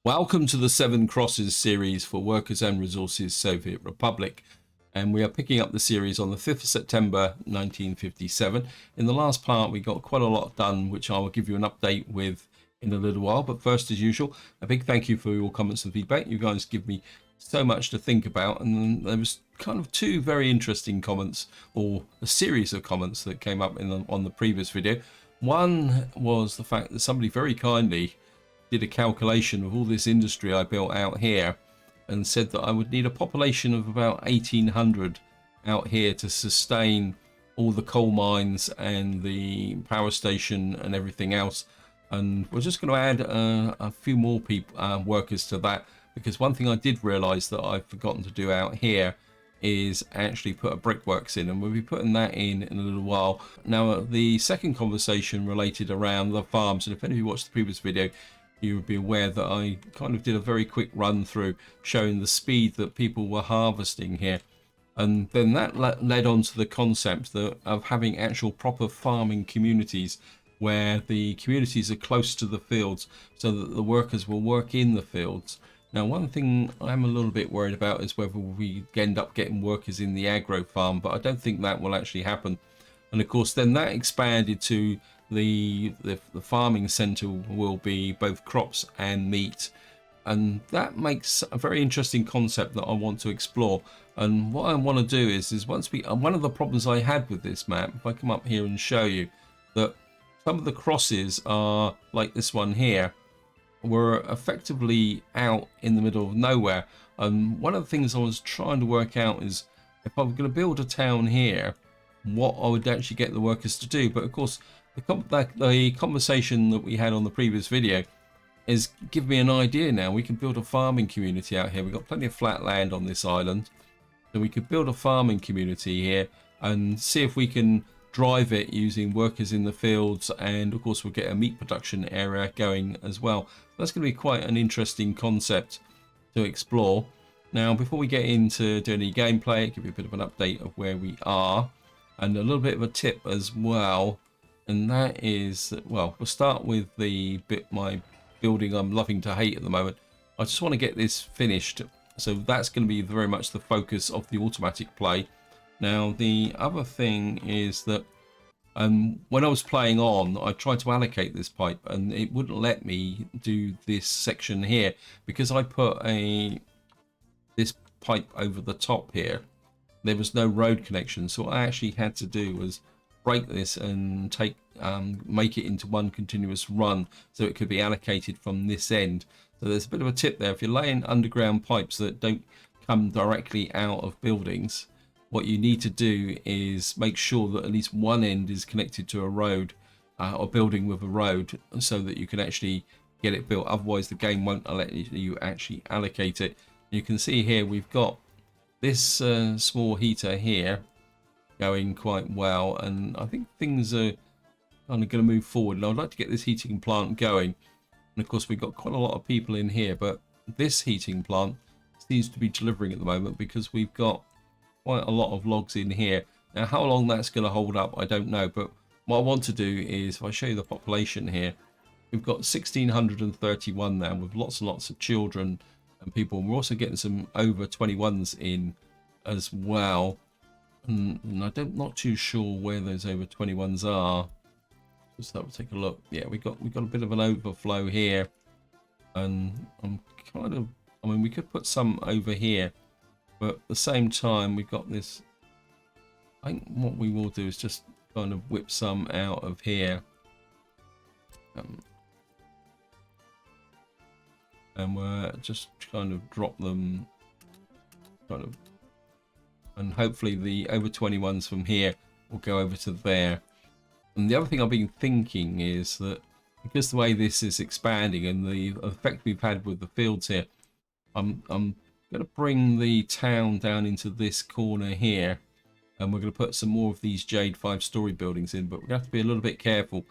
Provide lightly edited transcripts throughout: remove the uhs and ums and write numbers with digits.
Welcome to the Seven Crosses series for Workers and Resources Soviet Republic, and we are picking up the series on the 5th of September 1957. In the last part we got quite a lot done, which I will give you an update with in a little while, but first, as usual, a big thank you for your comments and feedback. You guys give me so much to think about, and there was kind of two very interesting comments, or a series of comments that came up on the previous video. One was the fact that somebody very kindly did a calculation of all this industry I built out here and said that I would need a population of about 1,800 out here to sustain all the coal mines and the power station and everything else. And we're just going to add a few more people, workers to that, because one thing I did realize that I've forgotten to do out here is actually put a brickworks in, and we'll be putting that in a little while. Now, the second conversation related around the farms, and if any of you watched the previous video, you would be aware that I kind of did a very quick run through showing the speed that people were harvesting here. And then that led on to the concept of having actual proper farming communities where the communities are close to the fields so that the workers will work in the fields. Now, one thing I'm a little bit worried about is whether we end up getting workers in the agro farm, but I don't think that will actually happen. And of course, then that expanded to the farming center will be both crops and meat, and that makes a very interesting concept that I want to explore. And what I want to do is once we one of the problems I had with this map, if I come up here and show you that some of the crosses are like this one here, were effectively out in the middle of nowhere. And one of the things I was trying to work out is if I'm going to build a town here, what I would actually get the workers to do. But of course, the conversation that we had on the previous video is give me an idea now. We can build a farming community out here. We've got plenty of flat land on this island, so we could build a farming community here and see if we can drive it using workers in the fields, and of course we'll get a meat production area going as well. That's going to be quite an interesting concept to explore. Now, before we get into doing any gameplay, I'll give you a bit of an update of where we are and a little bit of a tip as well. And that is, well, we'll start with my building I'm loving to hate at the moment. I just want to get this finished, so that's going to be very much the focus of the automatic play. Now, the other thing is that when I was playing on, I tried to allocate this pipe and it wouldn't let me do this section here because I put this pipe over the top here. There was no road connection, so what I actually had to do was break this and make it into one continuous run so it could be allocated from this end. So there's a bit of a tip there. If you're laying underground pipes that don't come directly out of buildings, what you need to do is make sure that at least one end is connected to a road or building with a road so that you can actually get it built. Otherwise the game won't let you actually allocate it. You can see here we've got this small heater here going quite well, and I think things are kind of going to move forward, and I'd like to get this heating plant going. And of course we've got quite a lot of people in here, but this heating plant seems to be delivering at the moment because we've got quite a lot of logs in here. Now, how long that's going to hold up, I don't know, but what I want to do is, if I show you the population here, we've got 1,631 now with lots and lots of children and people. We're also getting some over 21s in as well. And I'm not too sure where those over 21s are. Just have to take a look. Yeah, we got a bit of an overflow here, and I'm kind of, I mean, we could put some over here, but at the same time we've got this. I think what we will do is just kind of whip some out of here, and we're just kind of drop them kind of. And hopefully the over 21s from here will go over to there. And the other thing I've been thinking is that because the way this is expanding and the effect we've had with the fields here, I'm going to bring the town down into this corner here, and we're going to put some more of these Jade 5-story buildings in, but we're going to have to be a little bit careful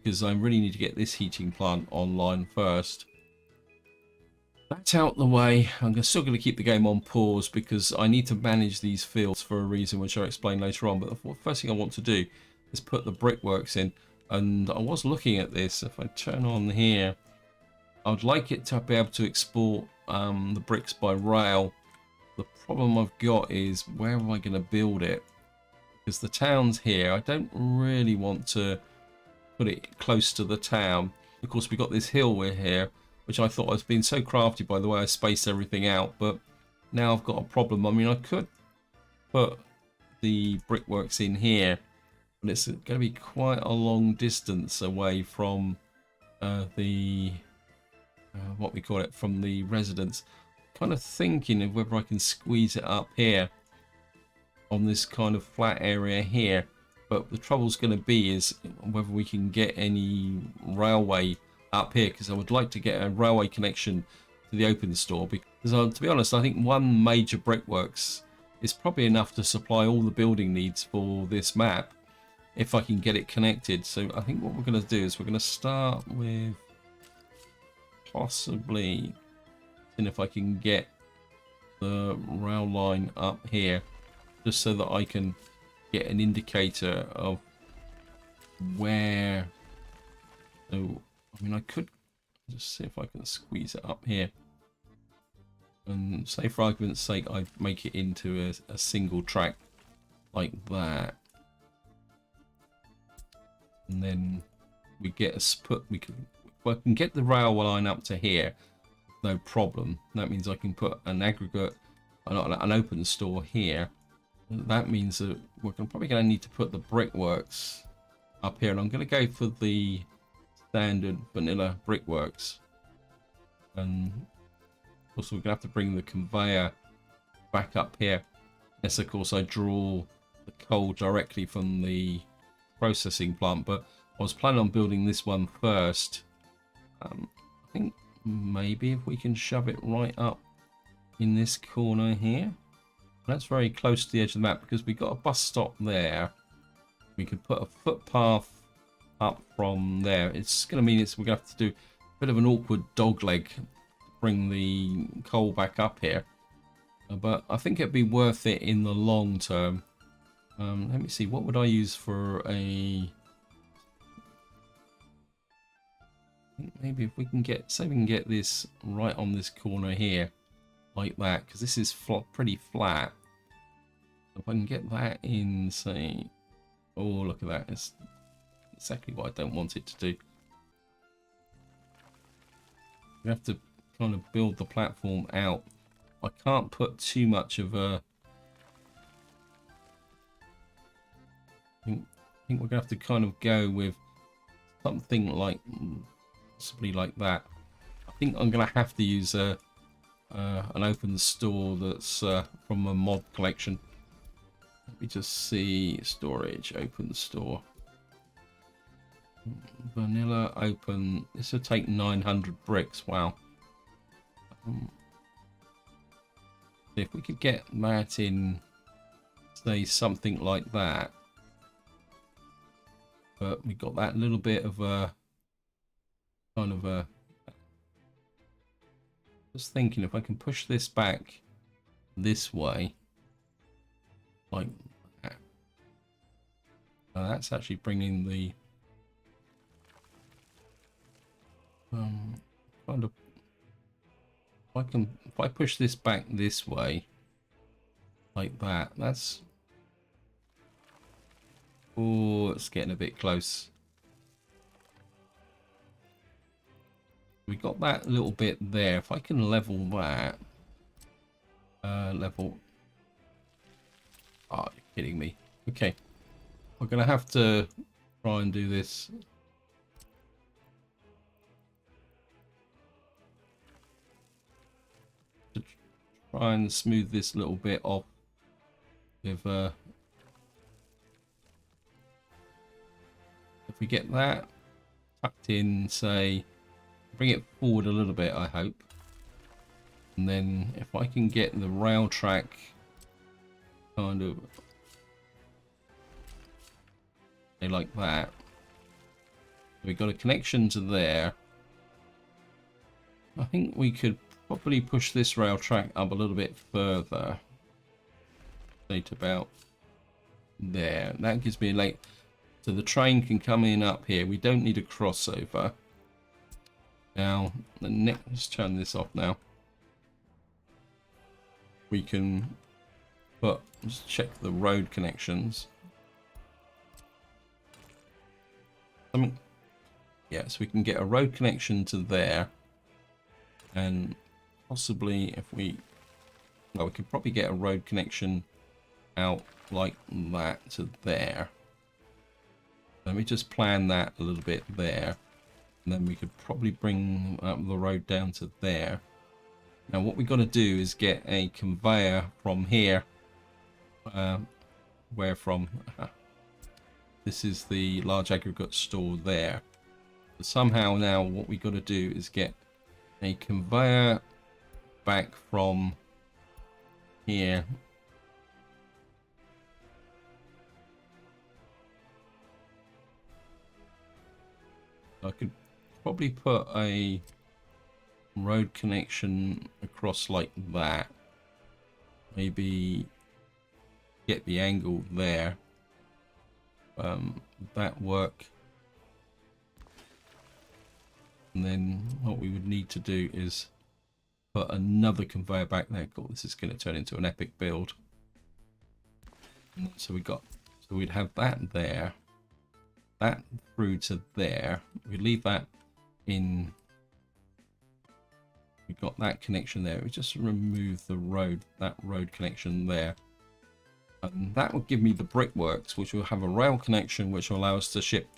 because I really need to get this heating plant online first. That's out the way. I'm still going to keep the game on pause because I need to manage these fields for a reason which I'll explain later on. But the first thing I want to do is put the brickworks in. And I was looking at this. If I turn on here, I would like it to be able to export the bricks by rail. The problem I've got is where am I going to build it? Because the town's here. I don't really want to put it close to the town. Of course, we've got this hill we're here, which I thought was being so crafty by the way I spaced everything out, but now I've got a problem. I mean, I could put the brickworks in here, but it's going to be quite a long distance away from the what we call it, from the residence. Kind of thinking of whether I can squeeze it up here on this kind of flat area here, but the trouble's going to be is whether we can get any railway up here, because I would like to get a railway connection to the open store, because to be honest, I think one major brickworks is probably enough to supply all the building needs for this map if I can get it connected. So I think what we're going to do is we're going to start with possibly seeing if I can get the rail line up here, just so that I can get an indicator of where. So I mean, I could just see if I can squeeze it up here, and say for argument's sake I make it into a single track like that, and then we get a split. I can get the rail line up to here, no problem. That means I can put an aggregate, an open store here. That means that we're probably going to need to put the brickworks up here, and I'm going to go for the standard vanilla brickworks. And also we're going to have to bring the conveyor back up here. Yes, of course I draw the coal directly from the processing plant, but I was planning on building this one first. I think maybe if we can shove it right up in this corner here. That's very close to the edge of the map, because we've got a bus stop there. We could put a footpath up from there. It's going to mean we're going to have to do a bit of an awkward dog leg to bring the coal back up here. But I think it'd be worth it in the long term. Let me see, what would I use for a... Maybe if we can get, say we can get this right on this corner here, like that, because this is pretty flat. If I can get that in, say, oh look at that, it's exactly what I don't want it to do. We have to kind of build the platform out. I can't put too much of a... I think we're going to have to kind of go with something like, possibly like that. I think I'm going to have to use an open store that's from a mod collection. Let me just see, storage, open store. Vanilla open, this will take 900 bricks, wow. If we could get that in, say something like that. But we got that little bit of a, kind of a, just thinking if I can push this back this way, like that. Now that's actually bringing the kind of, if I push this back this way like that, that's, oh, it's getting a bit close. We got that little bit there. If I can level that, level. Oh, you're kidding me. Okay, we're gonna have to try and do this. To try and smooth this little bit off with if we get that tucked in, say, bring it forward a little bit, I hope. And then if I can get the rail track kind of like that, we've got a connection to there. I think we could probably push this rail track up a little bit further, say to about there. That gives me a late, so the train can come in up here. We don't need a crossover. Now, let's turn this off now. We can just check the road connections. Yeah, so we can get a road connection to there. And possibly if we could probably get a road connection out like that to there. Let me just plan that a little bit there. And then we could probably bring up the road down to there. Now what we've got to do is get a conveyor from here. Where from? This is the large aggregate store there. But somehow now what we've got to do is get a conveyor back from here. I could probably put a road connection across like that. Maybe get the angle there. That work. And then what we would need to do is put another conveyor back there. Cool, this is going to turn into an epic build. And so we'd have that there, that through to there. We leave that in. We've got that connection there. We just remove the road, that road connection there. And that will give me the brickworks, which will have a rail connection, which will allow us to ship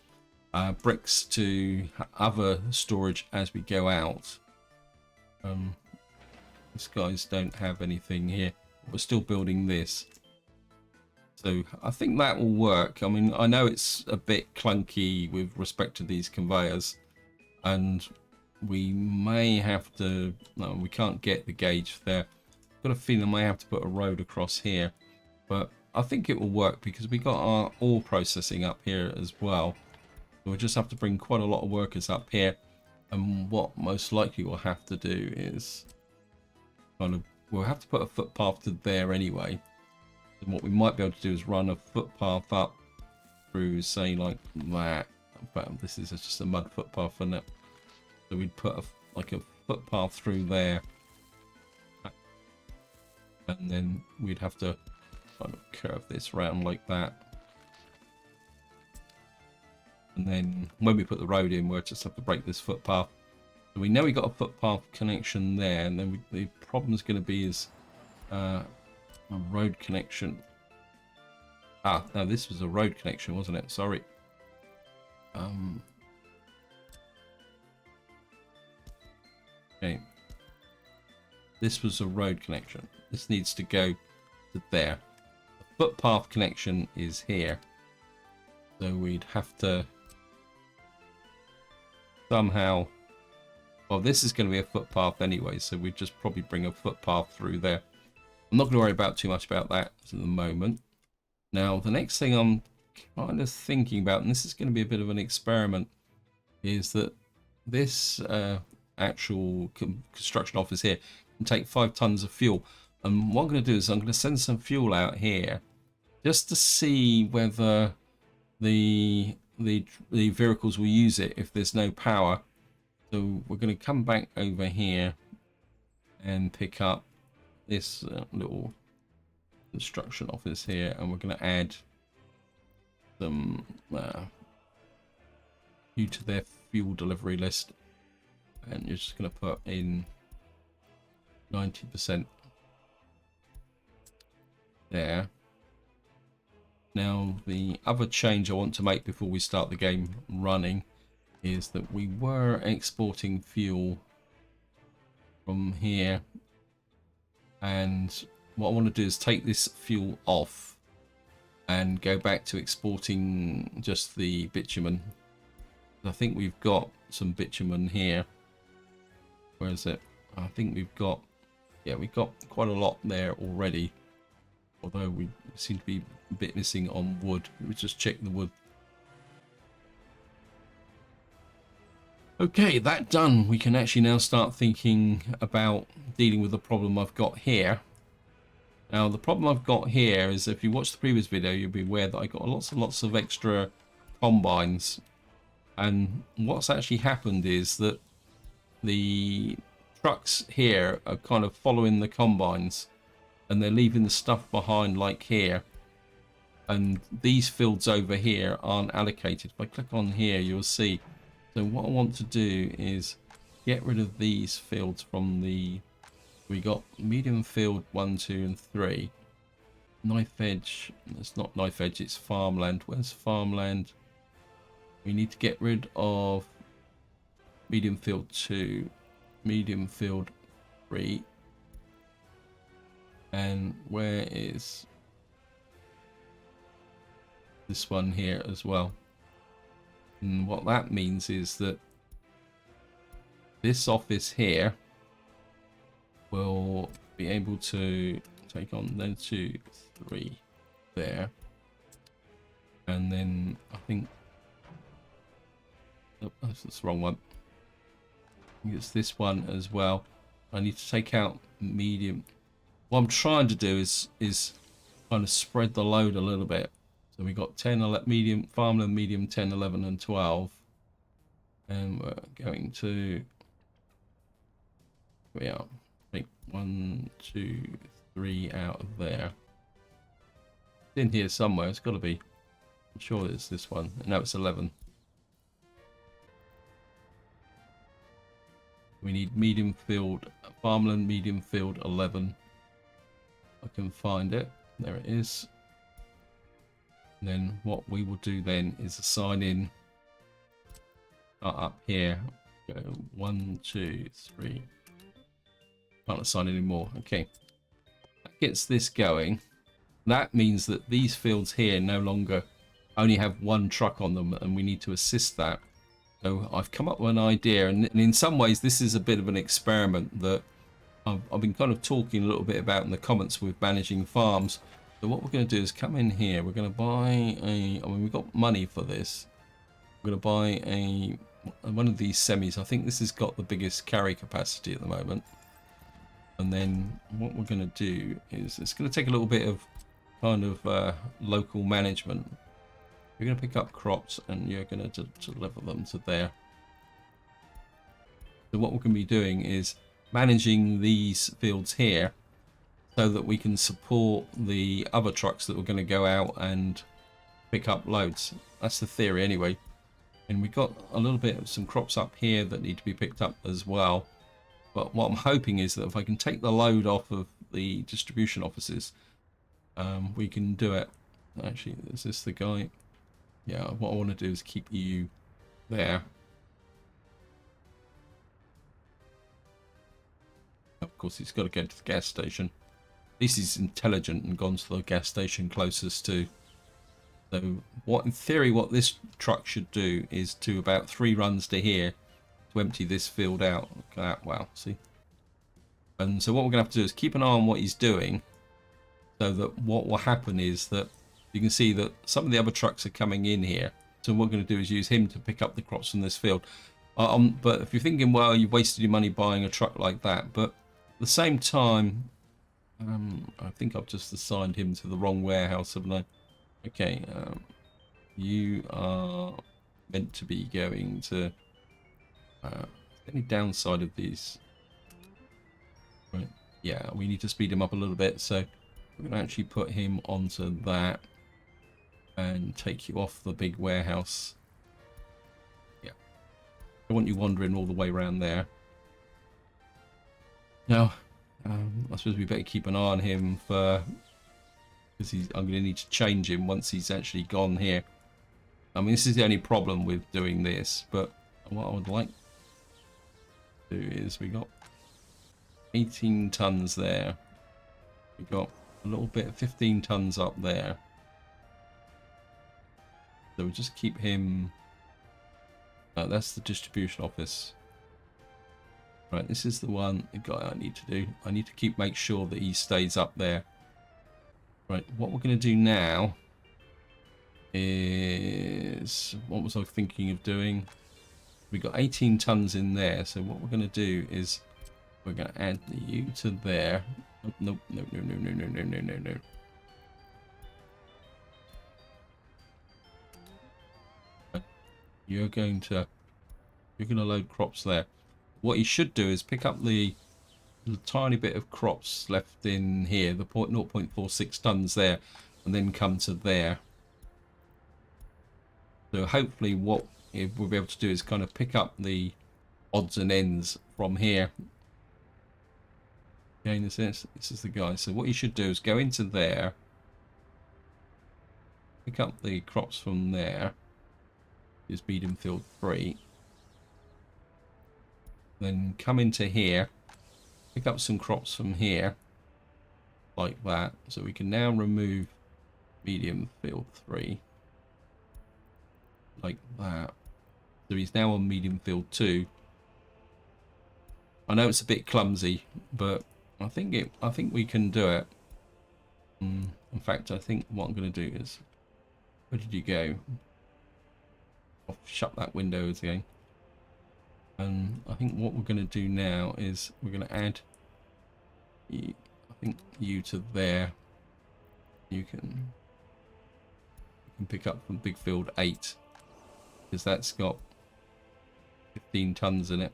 bricks to other storage as we go out. These guys don't have anything here. We're still building this. So I think that will work. I mean, I know it's a bit clunky with respect to these conveyors. And we may have to... No, we can't get the gauge there. I've got a feeling I may have to put a road across here. But I think it will work because we got our ore processing up here as well. We'll just have to bring quite a lot of workers up here. And what most likely we'll have to do is we'll have to put a footpath to there anyway. And what we might be able to do is run a footpath up through, say, like that. But this is just a mud footpath, isn't it? So we'd put a footpath through there. And then we'd have to kind of curve this round like that. And then when we put the road in, we'll just have to break this footpath. So we know we got a footpath connection there, and then the problem is going to be is a road connection. Ah, no, this was a road connection, wasn't it? Sorry. Okay. This was a road connection. This needs to go to there. The footpath connection is here. So we'd have to somehow... Well, this is going to be a footpath anyway, so we'd just probably bring a footpath through there. I'm not going to worry about too much about that at the moment. Now, the next thing I'm kind of thinking about, and this is going to be a bit of an experiment, is that this actual construction office here can take 5 tons of fuel. And what I'm going to do is I'm going to send some fuel out here just to see whether the vehicles will use it if there's no power. So we're going to come back over here and pick up this little construction office here, and we're going to add some due to their fuel delivery list, and you're just going to put in 90% there. Now the other change I want to make before we start the game running is that we were exporting fuel from here, and what I want to do is take this fuel off and go back to exporting just the bitumen. I think we've got some bitumen here. Where is it? I think we've got, yeah, we've got quite a lot there already, although we seem to be a bit missing on wood. Let me just check the wood. Okay, that done, we can actually now start thinking about dealing with the problem I've got here. Now, the problem I've got here is, if you watched the previous video, you'll be aware that I got lots and lots of extra combines. And what's actually happened is that the trucks here are kind of following the combines, and they're leaving the stuff behind like here. And these fields over here aren't allocated. If I click on here, you'll see. So what I want to do is get rid of these fields from the... We got medium field 1, 2, and 3. Knife edge. It's not knife edge, it's farmland. Where's farmland? We need to get rid of medium field 2, medium field 3. And where is this one here as well? And what that means is that this office here will be able to take on 1, 2, 3 there. And then I think, oh, that's the wrong one. I think it's this one as well. I need to take out medium. What I'm trying to do is kind of spread the load a little bit. So we got 10, 11, medium, farmland, medium, 10, 11, and 12. And we're going to, we are, take 1, 2, 3 out of there. It's in here somewhere, it's got to be. I'm sure it's this one. No, it's 11. We need medium field, farmland, medium field 11. I can find it. There it is. And then what we will do then is assign in up here. Go 1, 2, 3. Can't assign any more. Okay. That gets this going. That means that these fields here no longer only have one truck on them, and we need to assist that. So I've come up with an idea, and in some ways this is a bit of an experiment that I've been kind of talking a little bit about in the comments with managing farms. So what we're going to do is come in here. We're going to buy a, I mean, we've got money for this. We're going to buy one of these semis. I think this has got the biggest carry capacity at the moment. And then what we're going to do is it's going to take a little bit of kind of local management. You're going to pick up crops and you're going to deliver them to there. So what we're going to be doing is managing these fields here so that we can support the other trucks that we're going to go out and pick up loads. That's the theory anyway. And we've got a little bit of some crops up here that need to be picked up as well. But what I'm hoping is that if I can take the load off of the distribution offices, we can do it. Actually, is this the guy? Yeah, what I want to do is keep you there. Of course, he's got to go to the gas station. At least he's intelligent and gone to the gas station closest to. So, what in theory, what this truck should do is to about 3 runs to here to empty this field out. Look at that, wow, see? And so what we're going to have to do is keep an eye on what he's doing, so that what will happen is that you can see that some of the other trucks are coming in here. So what we're going to do is use him to pick up the crops from this field. But if you're thinking, well, you've wasted your money buying a truck like that, but at the same time, I think I've just assigned him to the wrong warehouse, haven't I? Okay, you are meant to be going to any downside of these? Right, yeah, we need to speed him up a little bit, so we're going to actually put him onto that and take you off the big warehouse. Yeah, I want you wandering all the way around there. Now, I suppose we better keep an eye on him for, because I'm going to need to change him once he's actually gone here. I mean, this is the only problem with doing this, but what I would like to do is we got 18 tons there. We got a little bit, 15 tons up there. So we'll just keep him. That's the distribution office. Right, this is the one the guy I need to do. I need to make sure that he stays up there. Right, what we're going to do now is, what was I thinking of doing? We got 18 tons in there, so what we're going to do is we're going to add you to there. Oh, nope, no, no, no, no, no, no, no, no, no. You're going to load crops there. What you should do is pick up the tiny bit of crops left in here, the 0.46 tons there, and then come to there. So hopefully what we'll be able to do is kind of pick up the odds and ends from here. Again, this is the guy. So what you should do is go into there, pick up the crops from there, is medium field 3, then come into here, pick up some crops from here, like that. So we can now remove medium field 3, like that. So he's now on medium field 2. I know it's a bit clumsy, but I think we can do it. In fact, I think what I'm going to do is, where did you go? I'll shut that window again. And I think what we're going to do now is we're going to add, I think, you to there. You can pick up from big field 8, because that's got 15 tons in it.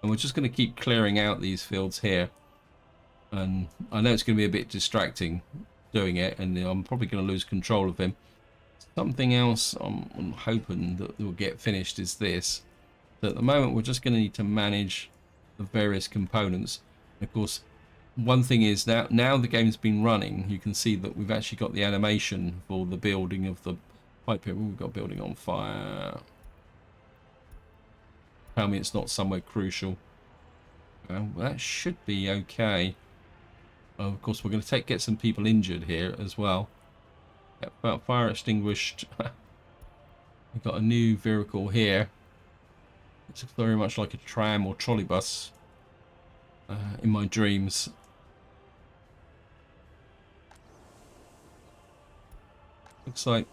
And we're just going to keep clearing out these fields here. And I know it's going to be a bit distracting doing it, and I'm probably going to lose control of him. Something else I'm hoping that will get finished is this. So at the moment, we're just going to need to manage the various components. Of course, one thing is now the game's been running, you can see that we've actually got the animation for the building of the pipe here. We've got building on fire. Tell me it's not somewhere crucial. Well, that should be okay. Of course, we're going to get some people injured here as well. Yep, fire extinguished. We've got a new vehicle here. It's very much like a tram or trolley bus in my dreams. Looks like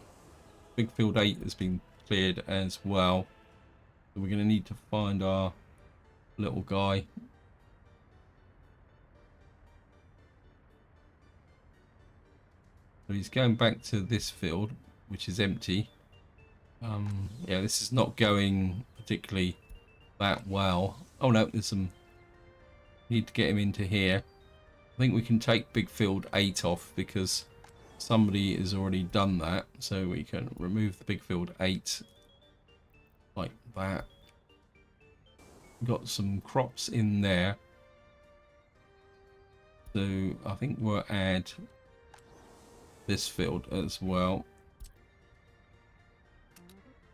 big field 8 has been cleared as well. So we're going to need to find our little guy. So he's going back to this field, which is empty. Yeah, this is not going particularly that well. Oh no, there's some. Need to get him into here. I think we can take big field 8 off because somebody has already done that. So we can remove the big field 8 like that. Got some crops in there. So I think we'll add this field as well.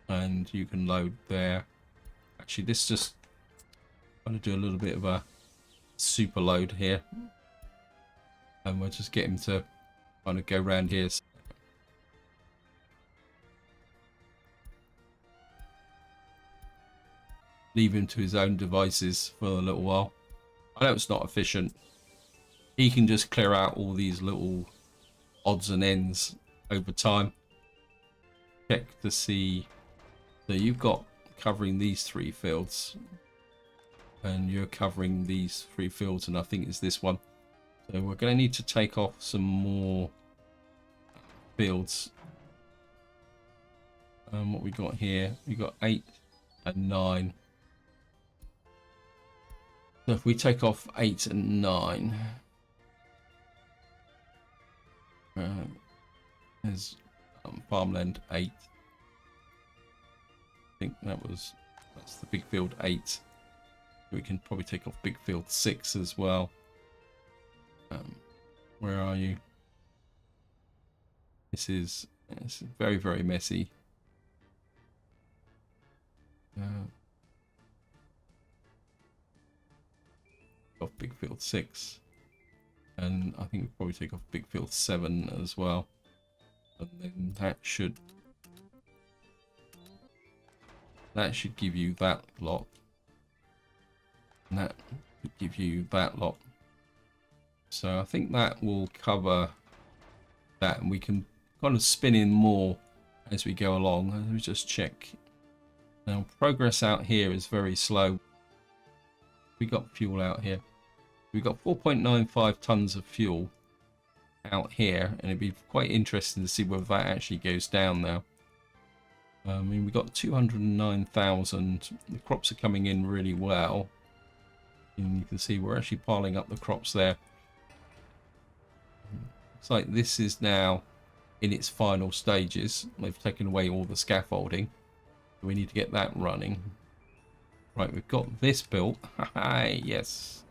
And you can load there. Actually, this just going to do a little bit of a super load here. And we'll just get him to kind of go around here. Leave him to his own devices for a little while. I know it's not efficient. He can just clear out all these little odds and ends over time. Check to see. So you've got covering these 3 fields. And you're covering these 3 fields, and I think it's this one. So we're going to need to take off some more fields. What we got here? We got 8 and 9. So if we take off 8 and 9, there's farmland 8. I think that's the big field 8. We can probably take off big field 6 as well. Where are you? It's very, very messy. Off big field 6, and I think we'll probably take off big field 7 as well, and then that should give you that lot, and that should give you that lot. So I think that will cover that, and we can kind of spin in more as we go along. Let me just check. Now progress out here is very slow. We got fuel out here. We've got 4.95 tons of fuel out here, and it'd be quite interesting to see whether that actually goes down now. I mean, we got 209,000. The crops are coming in really well. And you can see we're actually piling up the crops there. It's like this is now in its final stages. They've taken away all the scaffolding. We need to get that running. Right, we've got this built. Yes.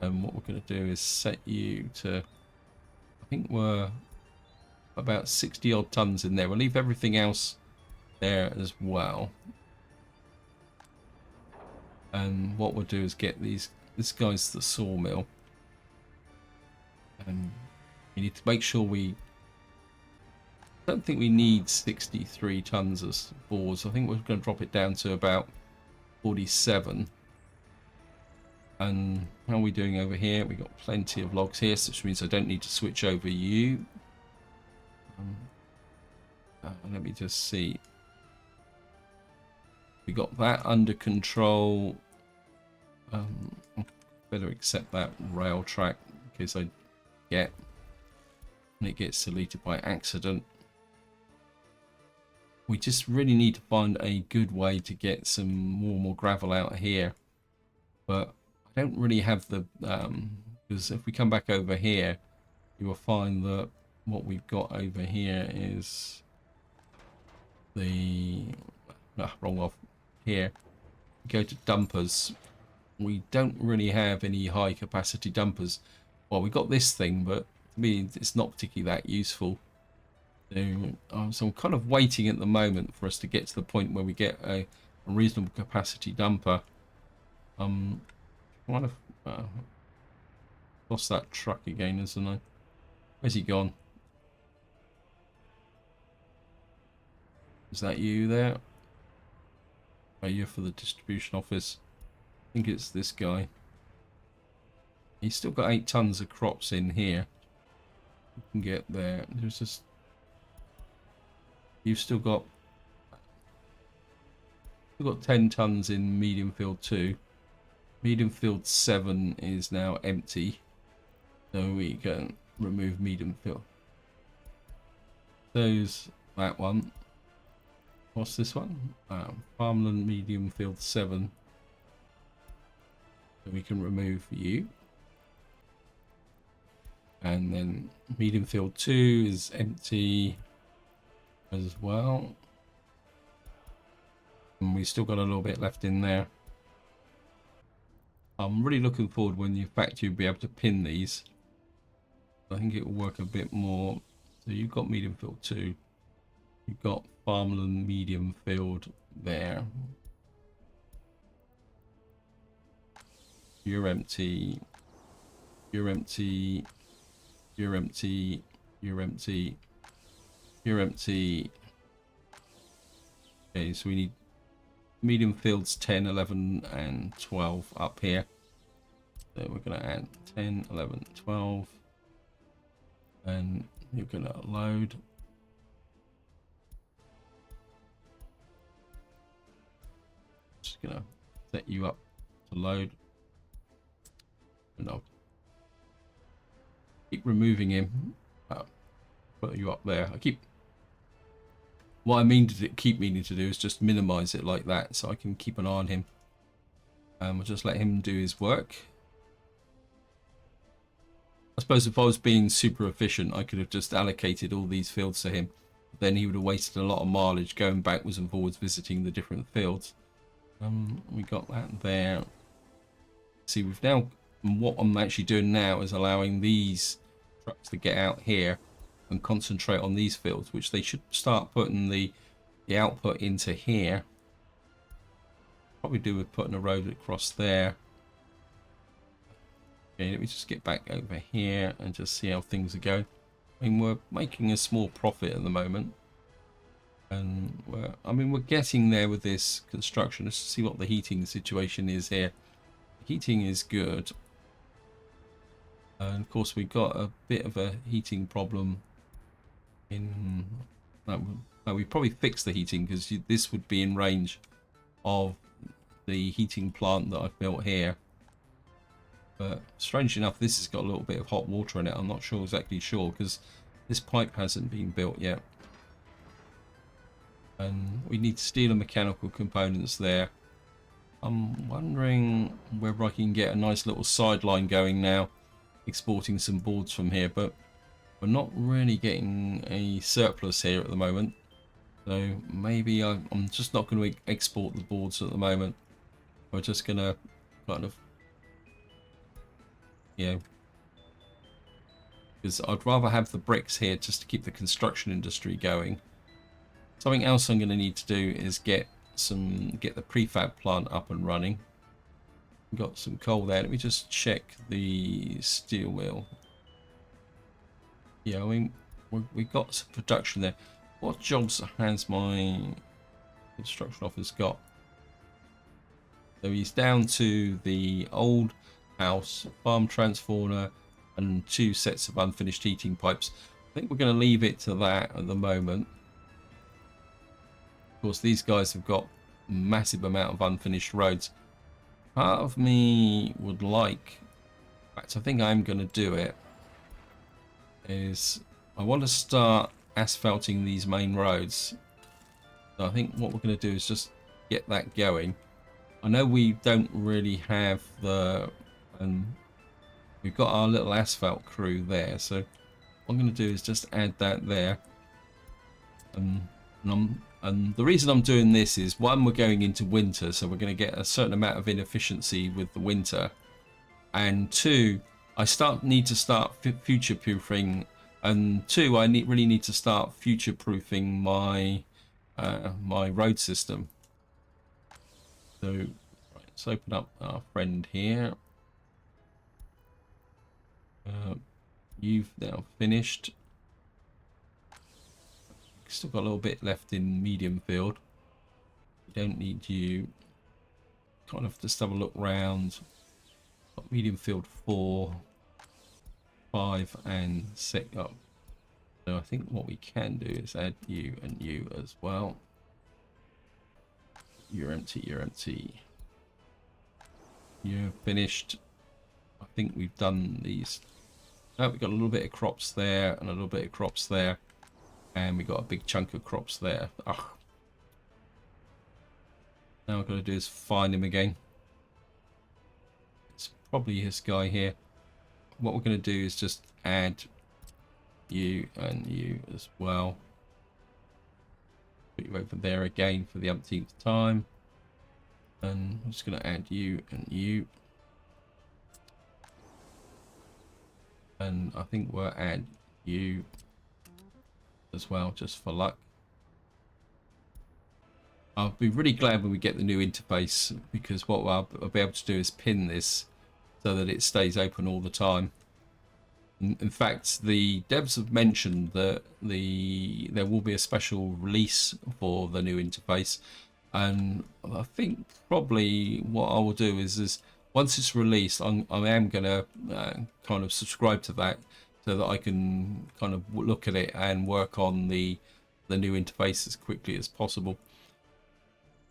And what we're going to do is set you to, I think we're about 60 odd tons in there. We'll leave everything else there as well. And what we'll do is get these, this guy's the sawmill. And we need to make sure I don't think we need 63 tons of boards. I think we're going to drop it down to about 47. And how are we doing over here? We've got plenty of logs here, which means I don't need to switch over you. Let me just see. We got that under control. Better accept that rail track in case I get and it gets deleted by accident. We just really need to find a good way to get some more gravel out here, but I don't really have the because if we come back over here, you will find that what we've got over here is the wrong off here. Go to dumpers. We don't really have any high capacity dumpers. Well, we've got this thing, but to me it's not particularly that useful. So I'm kind of waiting at the moment for us to get to the point where we get a reasonable capacity dumper. Kind of lost that truck again, isn't I? Where's he gone? Is that you there? Are you for the distribution office? I think it's this guy. He's still got 8 tons of crops in here. You can get there. There's just you've still got 10 tons in medium field 2. Medium field 7 is now empty, so we can remove medium field. There's that one. What's this one? Farmland medium field 7. So we can remove you. And then medium field 2 is empty as well. And we still got a little bit left in there. I'm really looking forward when you factory you'll be able to pin these. I think it will work a bit more. So you've got medium field 2. You've got farmland medium field there. You're empty. You're empty. You're empty. You're empty. You're empty. Okay, so we need medium fields 10, 11, and 12 up here. So we're going to add 10, 11, 12. And you're going to load. Just going to set you up to load. And I'll keep removing him. Put you up there. What I mean to keep meaning to do is just minimize it like that so I can keep an eye on him. We'll just let him do his work. I suppose if I was being super efficient, I could have just allocated all these fields to him. Then he would have wasted a lot of mileage going backwards and forwards visiting the different fields. We got that there. See, we've now, what I'm actually doing now is allowing these trucks to get out here and concentrate on these fields, which they should start putting the output into here. Probably do with putting a road across there. Okay, let me just get back over here and just see how things are going. I mean, we're making a small profit at the moment, and we're getting there with this construction. Let's see what the heating situation is here. Heating is good, and of course we've got a bit of a heating problem. We probably fixed the heating because this would be in range of the heating plant that I've built here. But strange enough, this has got a little bit of hot water in it. I'm not exactly sure because this pipe hasn't been built yet. and we need steel and mechanical components there. I'm wondering whether I can get a nice little sideline going now, exporting some boards from here, but we're not really getting a surplus here at the moment. So maybe I'm just not going to export the boards at the moment. We're just going to kind of, you know, because I'd rather have the bricks here just to keep the construction industry going. Something else I'm going to need to do is get the prefab plant up and running. We've got some coal there. Let me just check the steel mill. Yeah, I mean, we've got some production there. What jobs has my construction office got? So he's down to the old house, farm transformer, and 2 sets of unfinished heating pipes. I think we're going to leave it to that at the moment. Of course, these guys have got a massive amount of unfinished roads. Part of me would like, in fact, I think I'm going to do it, is I want to start asphalting these main roads. So I think what we're going to do is just get that going. I know we don't really have the, we've got our little asphalt crew there, so what I'm going to do is just add that there. And the reason I'm doing this is, one, we're going into winter, so we're going to get a certain amount of inefficiency with the winter, and 2, I need to start future-proofing, and 2, I really need to start future-proofing my my road system. So right, let's open up our friend here. You've now finished. Still got a little bit left in medium field. We don't need you. Kind of just have a look round. Got medium field 4, 5, and 6 up. So I think what we can do is add you and you as well. You're empty, you're empty. You're finished. I think we've done these. Oh, we've got a little bit of crops there and a little bit of crops there. And we got a big chunk of crops there. Ugh. Now I've got to do is find him again. It's probably this guy here. What we're going to do is just add you and you as well. Put you over there again for the umpteenth time. And I'm just going to add you and you. And I think we'll add you as well, just for luck. I'll be really glad when we get the new interface, because what I'll be able to do is pin this so that it stays open all the time. In fact, the devs have mentioned that there will be a special release for the new interface, and I think probably what I will do is once it's released, I am going to kind of subscribe to that, so that I can kind of look at it and work on the new interface as quickly as possible.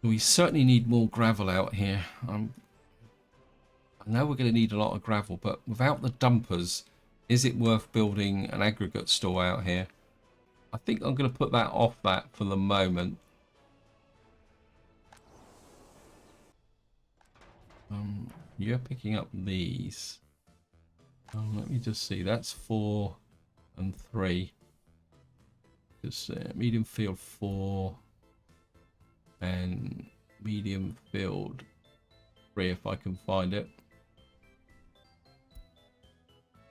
We certainly need more gravel out here. I know we're going to need a lot of gravel, but without the dumpers, is it worth building an aggregate store out here? I think I'm going to put that off that for the moment. You're picking up these. Let me just see. That's 4 and 3. Just medium field 4 and medium field 3 if I can find it.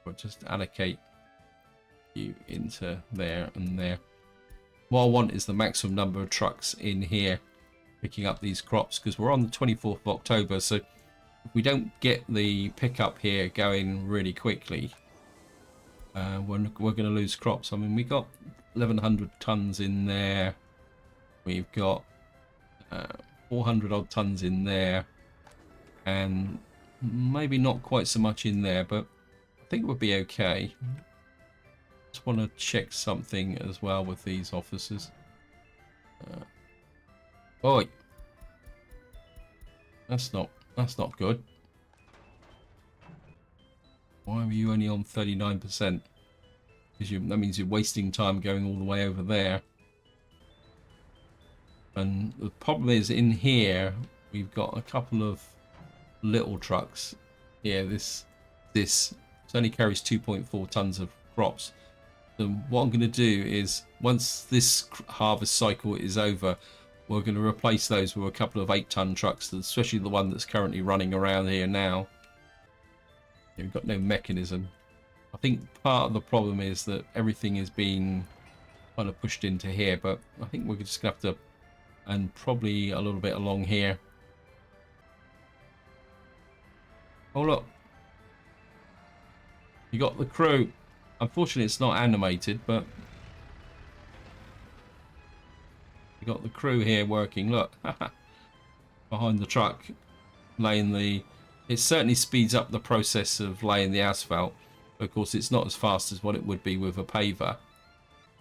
Or just allocate you into there and there. What I want is the maximum number of trucks in here picking up these crops, because we're on the 24th of October, so if we don't get the pickup here going really quickly, we're going to lose crops. I mean, we got 1,100 tons in there. We've got 400 odd tons in there, and maybe not quite so much in there, but I think we'll be okay. Just want to check something as well with these officers. Oi, that's not good. Why are you only on 39%? Because that means you're wasting time going all the way over there. And the problem is in here we've got a couple of little trucks. Yeah, this only carries 2.4 tons of crops. So what I'm going to do is, once this harvest cycle is over, we're going to replace those with a couple of 8-ton trucks, especially the one that's currently running around here now. We've got no mechanism. I think part of the problem is that everything is being kind of pushed into here, but I think we're just going to have to, and probably a little bit along here. Oh look, you got the crew. Unfortunately it's not animated, but you got the crew here working. Look, behind the truck, laying the, it certainly speeds up the process of laying the asphalt. Of course it's not as fast as what it would be with a paver.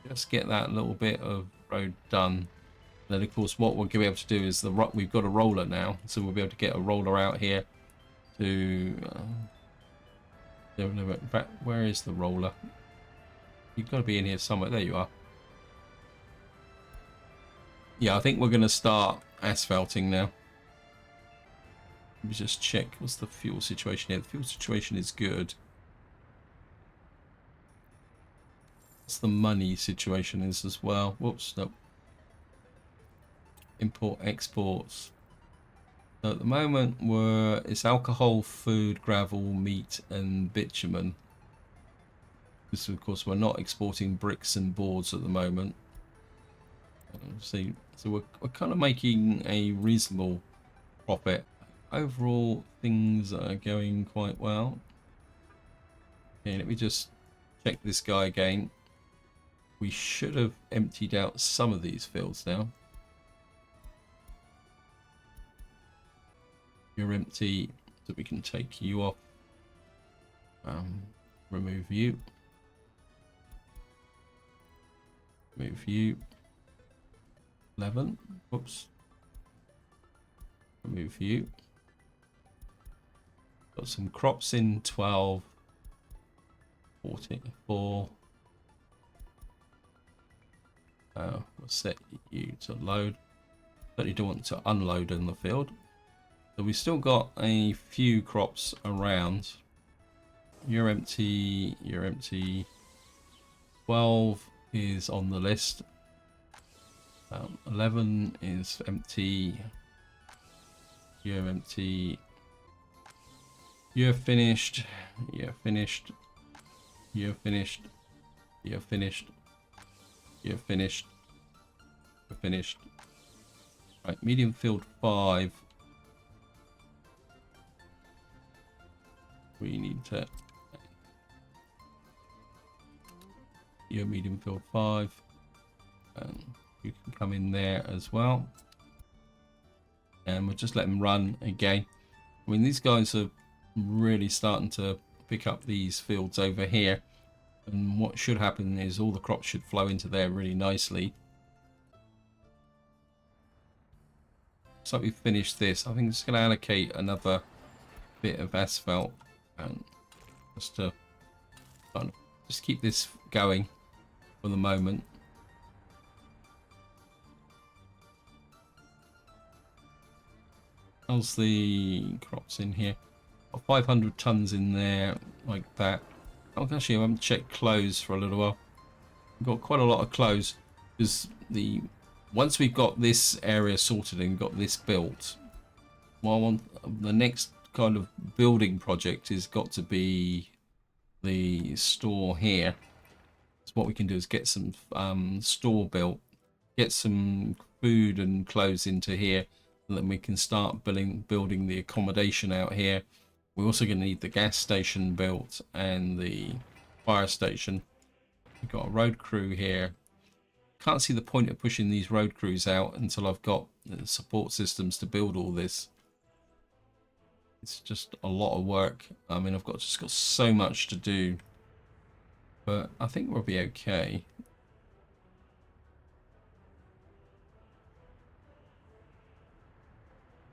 Just get that little bit of road done. Then of course what we're going to be able to do is we've got a roller now, so we'll be able to get a roller out here to in fact, where is the roller? You've got to be in here somewhere. There you are. Yeah, I think we're going to start asphalting now. Let me just check. What's the fuel situation here? The fuel situation is good. What's the money situation is as well? Whoops, no. Import, exports. So at the moment, it's alcohol, food, gravel, meat, and bitumen. Because of course we're not exporting bricks and boards at the moment. So we're kind of making a reasonable profit. Overall, things are going quite well. Okay, let me just check this guy again. We should have emptied out some of these fields now. You're empty, so we can take you off. Remove you. Remove you. 11. Whoops. Remove you. Got some crops in 12. 44. We'll set you to load. But you don't want to unload in the field. So we've still got a few crops around. You're empty. You're empty. 12 is on the list. 11 is empty. You're empty. You're finished. You're finished. You're finished. You're finished. You're finished. You're finished. Right, medium field 5. We need to. You're medium field 5. And you can come in there as well. And we'll just let them run again. I mean, these guys are really starting to pick up these fields over here. And what should happen is all the crops should flow into there really nicely. So we've finished this. I think it's going to allocate another bit of asphalt. And just to just keep this going for the moment. How's the crops in here? Got 500 tons in there, like that. Oh, actually, I haven't checked clothes for a little while. We've got quite a lot of clothes because once we've got this area sorted and got this built, well, the next kind of building project has got to be the store here. So what we can do is get some store built, get some food and clothes into here, and then we can start building the accommodation out here. We're also going to need the gas station built and the fire station. We've got a road crew here. Can't see the point of pushing these road crews out until I've got the support systems to build all this. It's just a lot of work. I mean, I've just got so much to do, but I think we'll be okay.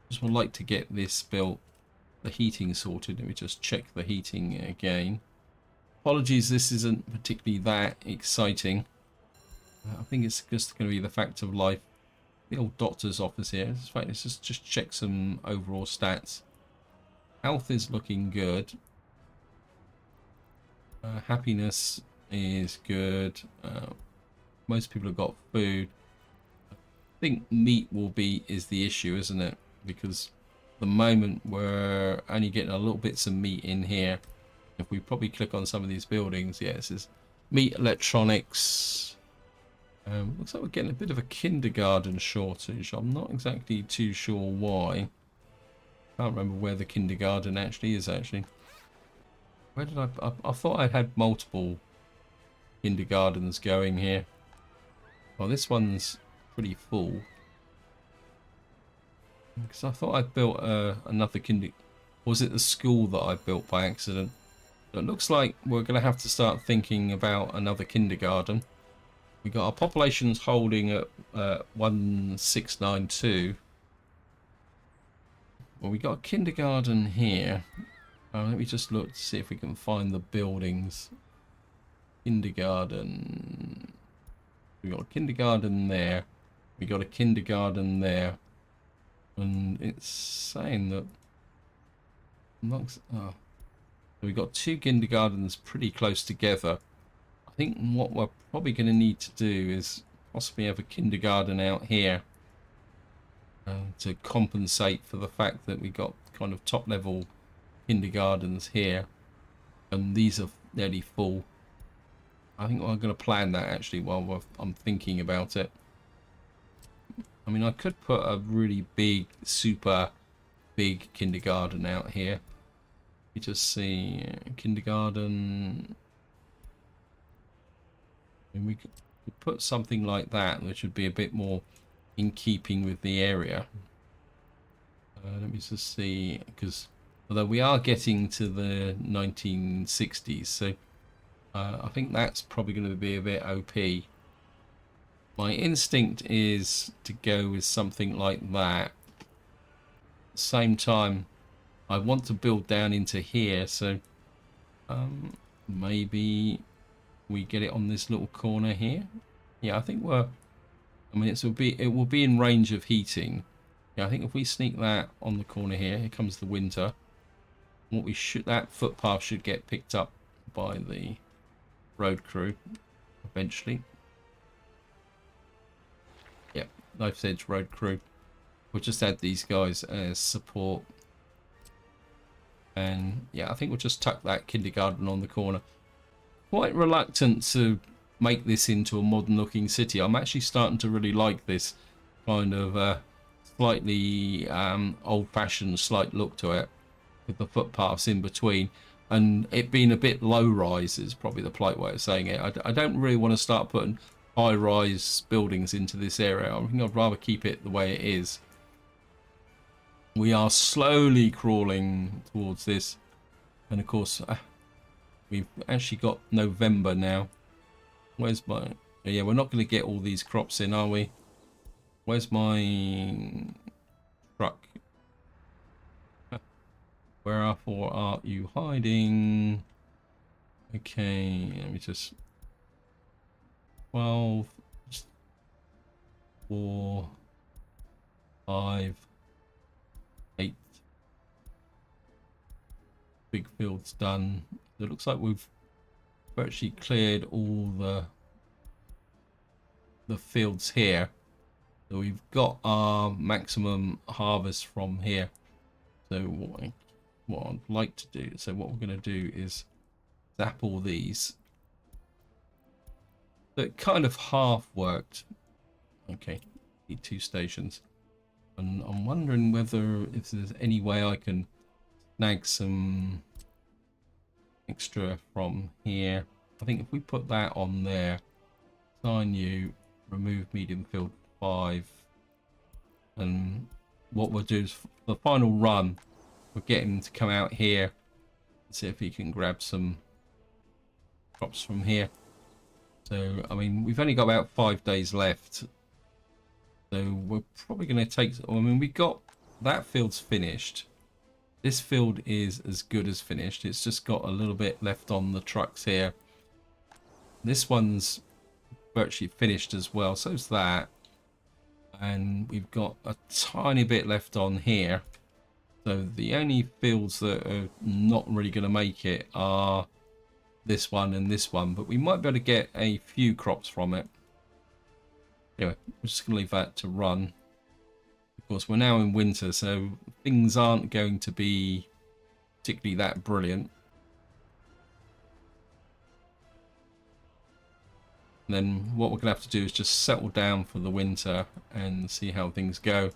Just would like to get this built, the heating sorted. Let me just check the heating again. Apologies, this isn't particularly that exciting. I think it's just going to be the fact of life. the old doctor's office here. In fact, let's just check some overall stats. Health is looking good. Happiness is good. Most people have got food. I think meat is the issue, isn't it? Because at the moment we're only getting a little bits of meat in here. If we probably click on some of these buildings, yeah, it says meat, electronics. Looks like we're getting a bit of a kindergarten shortage. I'm not exactly too sure why. Can't remember where the kindergarten actually is. Where did I thought I had multiple kindergartens going here. Well, this one's pretty full. Because I thought I built another Was it the school that I built by accident? So it looks like we're going to have to start thinking about another kindergarten. We got our populations holding at 1692. Well, we got a kindergarten here. Let me just look to see if we can find the buildings. Kindergarten. We got a kindergarten there. We got a kindergarten there. And it's saying that so we got two kindergartens pretty close together. I think what we're probably going to need to do is possibly have a kindergarten out here to compensate for the fact that we got kind of top level kindergartens here, and these are nearly full. I think I'm going to plan that actually while I'm thinking about it. I mean, I could put a really big, super big kindergarten out here. You just see kindergarten. And we could put something like that, which would be a bit more in keeping with the area. Let me just see, because although we are getting to the 1960s, so I think that's probably going to be a bit OP. My instinct is to go with something like that. At the same time, I want to build down into here, so maybe we get it on this little corner here. Yeah, I think I mean, it will be in range of heating. Yeah, I think if we sneak that on the corner here comes the winter. That footpath should get picked up by the road crew eventually. Yep, Knife's Edge road crew. We'll just add these guys as support. And yeah, I think we'll just tuck that kindergarten on the corner. Quite reluctant to make this into a modern looking city. I'm actually starting to really like this kind of slightly old-fashioned slight look to it, with the footpaths in between, and it being a bit low-rise is probably the polite way of saying it. I don't really want to start putting high-rise buildings into this area. I think I'd rather keep it the way it is. We are slowly crawling towards this, and of course we've actually got November now. Where's my... Yeah, we're not going to get all these crops in, are we? Where's my truck? Wherefore are you hiding? Okay, let me just... 12, 4, 5, 8. Big field's done. It looks like we've virtually cleared all the fields here. So we've got our maximum harvest from here. So what I'd like to do, so what we're going to do is zap all these. That kind of half worked. Okay, need 2 stations. And I'm wondering whether if there's any way I can snag some extra from here. I think if we put that on there, assign you, remove medium field 5, and what we'll do is the final run, we'll get him to come out here and see if he can grab some crops from here. So I mean, we've only got about 5 days left, so we're probably going to take... I mean, we got that field's finished. This field is as good as finished. It's just got a little bit left on the trucks here. This one's virtually finished as well, so's that. and we've got a tiny bit left on here. So the only fields that are not really going to make it are this one and this one, but we might be able to get a few crops from it. Anyway, we're just going to leave that to run. Of course, we're now in winter, so things aren't going to be particularly that brilliant. And then what we're going to have to do is just settle down for the winter and see how things go.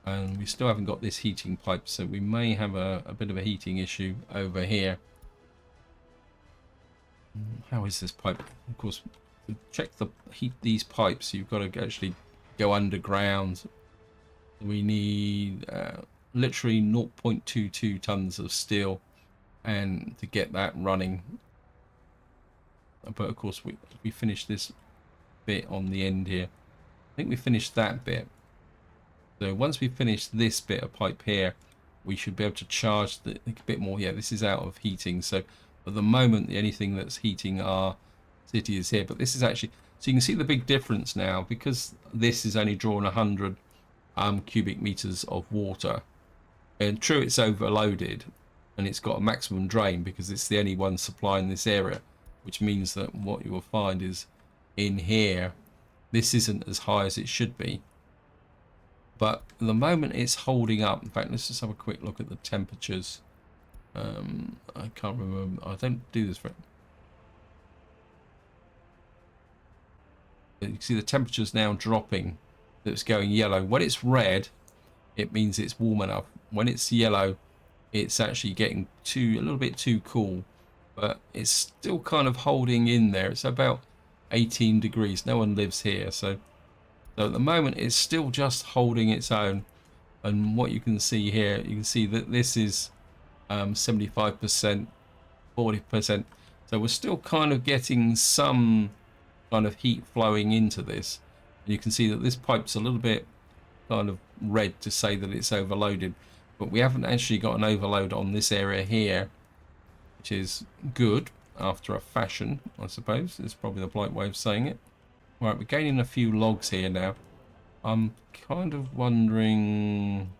And we still haven't got this heating pipe, so we may have a bit of a heating issue over here. How is this pipe? Of course, to check the heat these pipes, you've got to actually go underground. We need literally 0.22 tons of steel, and to get that running. But of course, we finished this bit on the end here. I think we finished that bit. So once we finish this bit of pipe here, we should be able to charge a bit more. Yeah, this is out of heating. So at the moment, the only thing that's heating our city is here. But this is actually, so you can see the big difference now, because this is only drawing 100 cubic meters of water. And true, it's overloaded, and it's got a maximum drain because it's the only one supplying this area, which means that what you will find is in here, this isn't as high as it should be. But at the moment it's holding up. In fact, let's just have a quick look at the temperatures. I can't remember. I don't do this for it. You can see the temperature's now dropping. It's going yellow. When it's red, it means it's warm enough. When it's yellow, it's actually getting a little bit too cool. But it's still kind of holding in there. It's about 18 degrees. No one lives here, so at the moment it's still just holding its own. And what you can see here, you can see that this is 75%, 40%. So we're still kind of getting some kind of heat flowing into this. And you can see that this pipe's a little bit kind of red to say that it's overloaded, but we haven't actually got an overload on this area here, which is good after a fashion, I suppose. It's probably the polite way of saying it. Right, we're gaining a few logs here now. I'm kind of wondering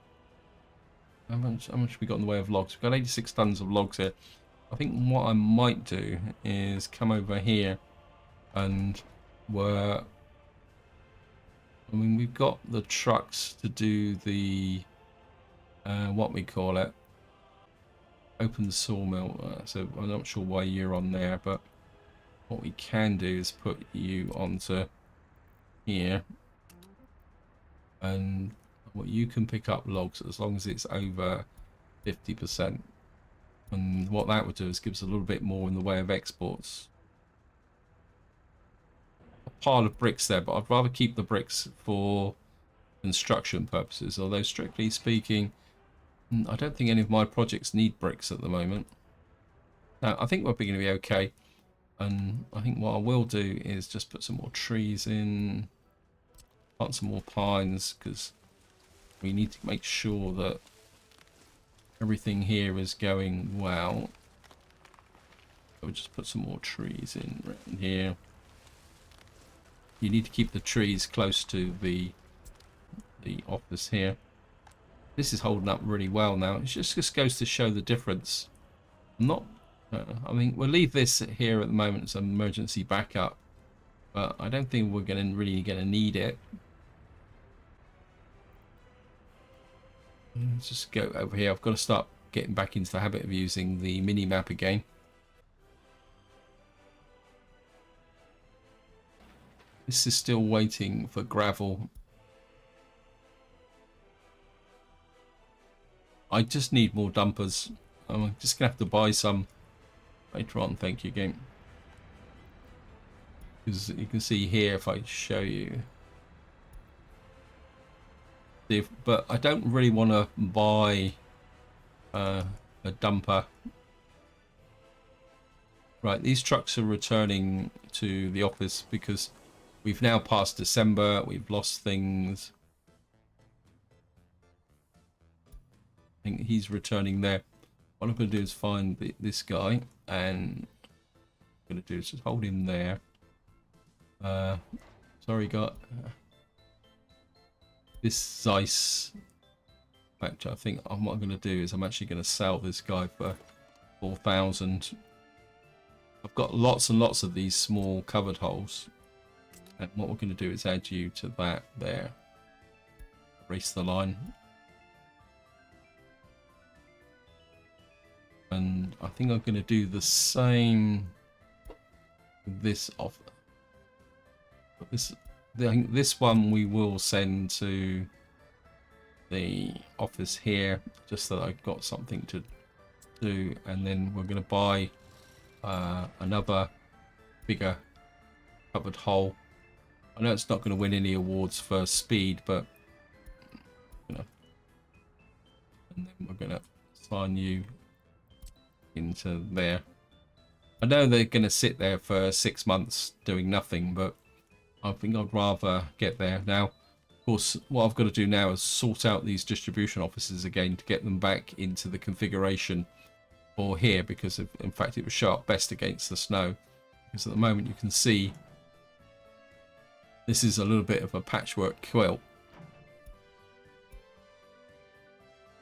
how much we got in the way of logs. We've got 86 tons of logs here. I think what I might do is come over here and we've got the trucks to do the what we call it, open sawmill. So I'm not sure why you're on there, but what we can do is put you onto here, and what you can pick up logs as long as it's over 50%. And what that would do is gives a little bit more in the way of exports. A pile of bricks there, but I'd rather keep the bricks for construction purposes, although strictly speaking I don't think any of my projects need bricks at the moment. Now I think we're going to be okay. And I think what I will do is just put some more trees in, plant some more pines, because we need to make sure that everything here is going well. So we'll just put some more trees in right here. You need to keep the trees close to the office here. This is holding up really well now. It just goes to show the difference. I mean, we'll leave this here at the moment as an emergency backup, but I don't think we're really going to need it. Let's just go over here. I've got to start getting back into the habit of using the mini map again. This is still waiting for gravel. I just need more dumpers. I'm just going to have to buy some later on, thank you game. Because you can see here, if I show you, but I don't really want to buy a dumper. Right, these trucks are returning to the office because we've now passed December, we've lost things. I think he's returning there. What I'm going to do is find this guy, and what I'm going to do is just hold him there. Sorry, got. this Zeiss. In fact, I think what I'm going to do is I'm actually going to sell this guy for 4,000. I've got lots and lots of these small covered holes, and what we're going to do is add you to that there. Erase the line, and I think I'm going to do the same with this offer. But I think this one we will send to the office here, just so that I've got something to do, and then we're going to buy another bigger covered hole. I know it's not going to win any awards for speed, but you know, and then we're going to assign you into there. I know they're going to sit there for 6 months doing nothing, but I think I'd rather get there now. Of course, what I've got to do now is sort out these distribution offices again to get them back into the configuration for here, because in fact it would show up best against the snow. Because at the moment you can see this is a little bit of a patchwork quilt.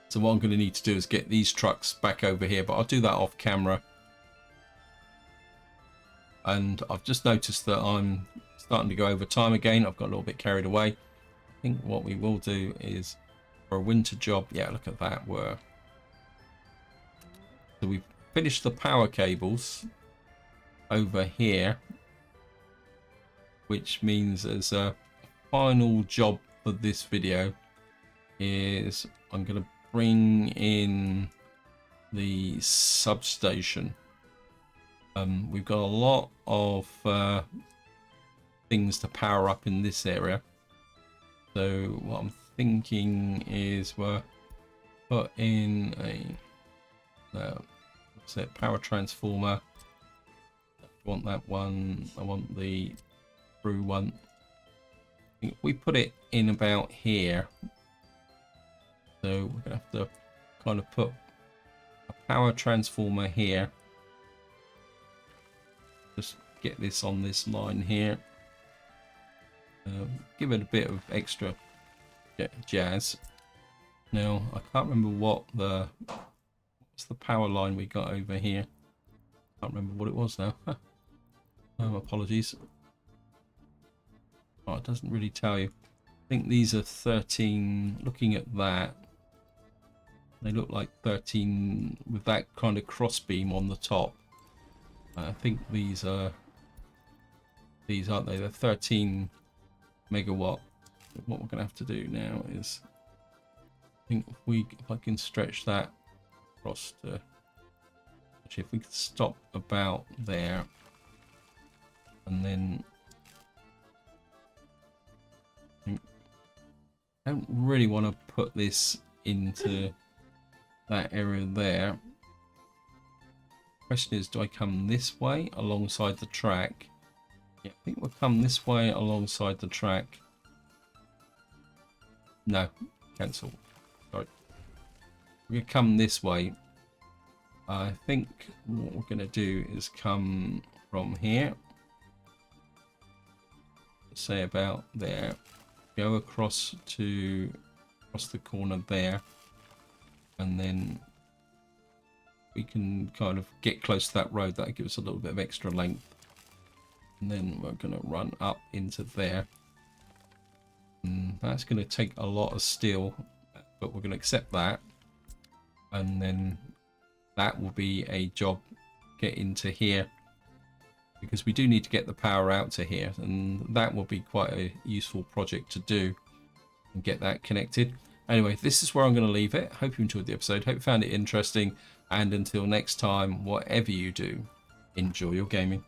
So what I'm going to need to do is get these trucks back over here, but I'll do that off camera. And I've just noticed that I'm starting to go over time again. I've got a little bit carried away. I think what we will do is for a winter job, yeah, look at that. So we've finished the power cables over here, which means as a final job for this video is I'm going to bring in the substation. We've got a lot of things to power up in this area, so what I'm thinking is we'll put in a what's it, power transformer. I want that one. I want the through one. I think we put it in about here, so we're gonna have to kind of put a power transformer here. Just get this on this line here. Give it a bit of extra jazz. Now I can't remember what's the power line we got over here. Can't remember what it was now. Apologies. Oh, it doesn't really tell you. I think these are 13. Looking at that, they look like 13 with that kind of cross beam on the top. I think these aren't they? They're 13 megawatt. What we're going to have to do now is, I think if I can stretch that across to, actually if we could stop about there, and then I don't really want to put this into that area there. Question is, do I come this way alongside the track? Yeah, I think we'll come this way alongside the track. No, cancel. Sorry. We're going to come this way. I think what we're going to do is come from here. Say about there. Go across the corner there. And then we can kind of get close to that road. That gives us a little bit of extra length. And then we're going to run up into there. And that's going to take a lot of steel, but we're going to accept that. And then that will be a job get into here, because we do need to get the power out to here, and that will be quite a useful project to do and get that connected. Anyway, this is where I'm going to leave it. Hope you enjoyed the episode. Hope you found it interesting. And until next time, whatever you do, enjoy your gaming.